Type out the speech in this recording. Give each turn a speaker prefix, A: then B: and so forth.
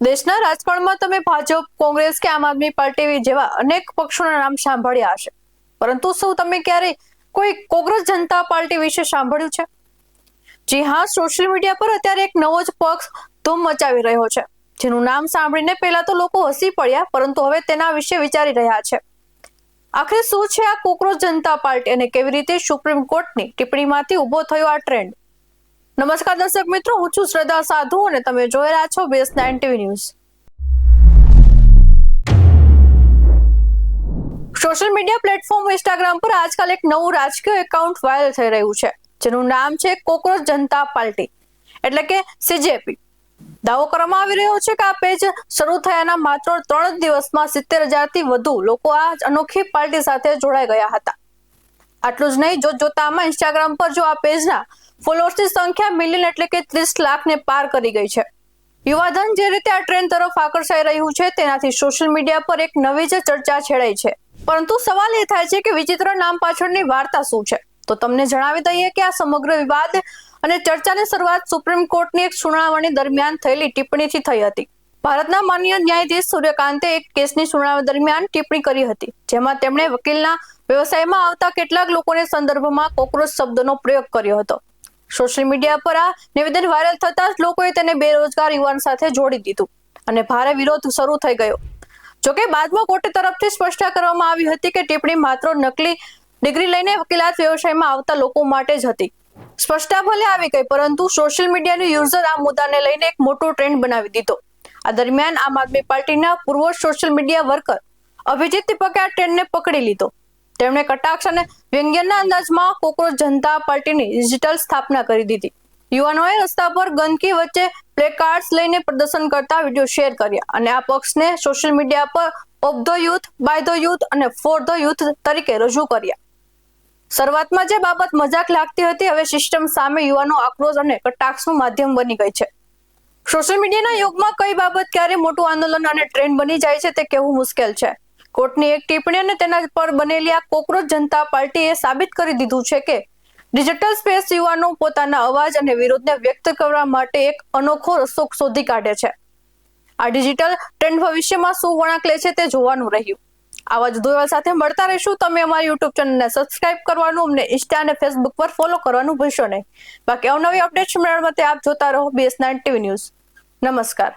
A: દેશના રાજકારણમાં તમે ભાજપ, કોંગ્રેસ કે આમ આદમી પાર્ટી જેવા અનેક પક્ષોના નામ સાંભળ્યા હશે, પરંતુ શું તમે ક્યારેય કોઈ કોંગ્રેસ જનતા પાર્ટી વિશે સાંભળ્યું છે? જી હા, સોશિયલ મીડિયા પર અત્યારે એક નવો જ પક્ષ ધૂમ મચાવી રહ્યો છે, જેનું નામ સાંભળીને પહેલા તો લોકો હસી પડ્યા, પરંતુ હવે તેના વિશે વિચારી રહ્યા છે. આખરે શું છે આ કોંગ્રેસ જનતા પાર્ટી અને કેવી રીતે સુપ્રીમ કોર્ટની ટિપ્પણીમાંથી ઉભો થયો આ ટ્રેન્ડ? નમસ્કાર દર્શક મિત્રો, હું છું શ્રદ્ધા સાધુ અને તમે જોઈ રહ્યા છો BS9 TV news. Social media platform Instagram પર આજકાલ એક નવું રાજકીય એકાઉન્ટ વાયરલ થઈ રહ્યું છે, જેનું નામ છે કોંગ્રેસ જનતા પાર્ટી એટલે કે CJP. દાવો કરવામાં આવી રહ્યો છે કે આ પેજ શરૂ થયાના માત્ર 3 દિવસમાં 70,000 થી વધુ લોકો આ અનોખી પાર્ટી સાથે જોડાઈ ગયા હતા. આટલું જ નહીં, જોતામાં ઇન્સ્ટાગ્રામ પર જો આ પેજના ફોલોઅર્સની સંખ્યા મિલિયન એટલે કે 30 લાખને પાર કરી ગઈ છે. યુવાધન જે રીતે આ ટ્રેન્ડ તરફ આકર્ષાઈ રહ્યું છે, તેનાથી સોશિયલ મીડિયા પર એક નવી જ ચર્ચા છેડાઈ છે. પરંતુ સવાલ એ થાય છે કે વિચિત્ર નામ પાછળની વાર્તા શું છે? તો તમને જણાવી દઈએ કે આ સમગ્ર વિવાદ અને ચર્ચાની શરૂઆત સુપ્રીમ કોર્ટની એક સુનાવણી દરમિયાન થયેલી ટિપ્પણીથી થઈ હતી. ભારતના માનનીય ન્યાયાધીશ સૂર્યકાંતે એક કેસની સુનાવણી દરમિયાન ટિપ્પણી કરી હતી, જેમાં તેમણે વકીલના વ્યવસાયમાં આવતા કેટલાક લોકોને સંદર્ભમાં કોક્રોચ શબ્દનો પ્રયોગ કર્યો હતો. સોશિયલ મીડિયા પર આ નિવેદન વાયરલ થતા જ લોકોએ તેને બેરોજગાર યુવાન સાથે જોડી દીધું અને ભારે વિરોધ શરૂ થઈ ગયો. જોકે બાદમાં કોર્ટ તરફથી સ્પષ્ટતા કરવામાં આવી હતી કે ટિપ્પણી માત્ર નકલી ડિગ્રી લઈને વકીલાત વ્યવસાયમાં આવતા લોકો માટે જ હતી. સ્પષ્ટતા ભલે આવી ગઈ, પરંતુ સોશિયલ મીડિયાના યુઝર આ મુદ્દાને લઈને એક મોટો ટ્રેન્ડ બનાવી દીધો. આ દરમિયાન આમ આદમી પાર્ટીના પૂર્વ સોશિયલ મીડિયા વર્કર અભિજીત દીપકે આ ટ્રેન્ડને પકડી લીધો. તેમણે કટાક્ષ અને વ્યંગ્યના અંદાજમાં કોંગ્રેસ જનતા પાર્ટીની ડિજિટલ સ્થાપના કરી દીધી. યુવાનોએ રસ્તા પર ગંદકી વચ્ચે પ્લેકાર્ડ્સ લઈને પ્રદર્શન કરતા વિડીયો શેર કર્યા અને આ પક્ષને સોશિયલ મીડિયા પર of the youth, by the youth અને ફોર ધ યુથ તરીકે રજૂ કર્યા. શરૂઆતમાં જે બાબત મજાક લાગતી હતી, હવે સિસ્ટમ સામે યુવાનો આક્રોશ અને કટાક્ષનું માધ્યમ બની ગઈ છે. સોશિયલ મીડિયાના યુગમાં કઈ બાબત ક્યારે મોટું આંદોલન અને ટ્રેન્ડ બની જાય છે તે કહેવું મુશ્કેલ છે. કોર્ટની એક ટિપ્પણી અને તેના પર બનેલી આ કોંગ્રેસ જનતા પાર્ટીએ સાબિત કરી દીધું છે કે ડિજિટલ સ્પેસ યુવાનો પોતાના અવાજ અને વિરોધને વ્યક્ત કરવા માટે એક અનોખો રસ્તો શોધી કાઢે છે. આ ડિજિટલ ટ્રેન્ડ ભવિષ્યમાં શું વળાંક લે છે તે જોવાનું રહ્યું. આવા જ દોરા સાથે મળતા રહીશું. તમે અમારી YouTube ચેનલને સબસ્ક્રાઇબ કરવાનું, અમને ઇન્સ્ટા અને ફેસબુક પર ફોલો કરવાનું ભૂલશો નહીં. બાકી અવનવી અપડેટ્સ મેળવવા માટે આપ જોતા રહો BS9 TV ન્યૂઝ. નમસ્કાર.